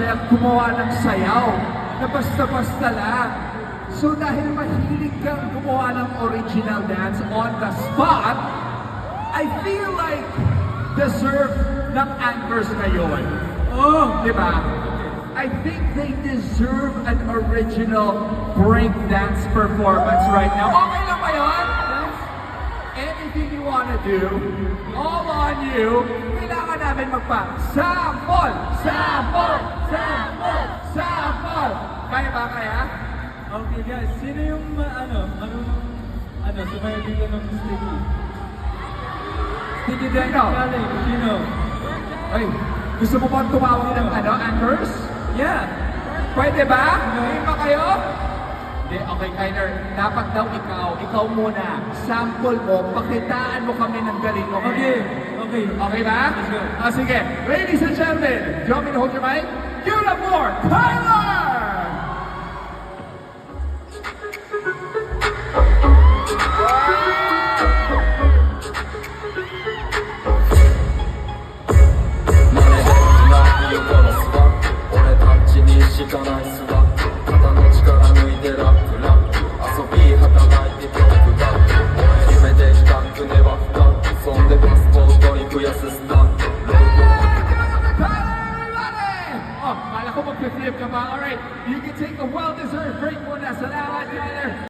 at gumawa ng sayaw na basta-basta lang. So dahil mahilig kang gumawa ng original dance on the spot, I feel like deserve ng anchors ngayon. Oh! Di ba? I think they deserve an original break dance performance right now. Okay lang ba yun? Anything you wanna do, all on you. Kailangan namin sample! Sample! Sample! Sample! Kaya ba kaya? Okay guys, sino yung sumayo dito ng sticky? Hindi din no? Sino? Ay, gusto mo ba tumawag ng anchors? Yeah! Pwede ba? Hindi ba kayo? Hindi, okay, Kyler. Dapat daw ikaw muna. Sample mo, pakitaan mo kami ng galing mo. Okay, okay. Okay ba? Let's go. Sige. Ladies and gentlemen, do you want me to hold your mic? Give it up for Kyler!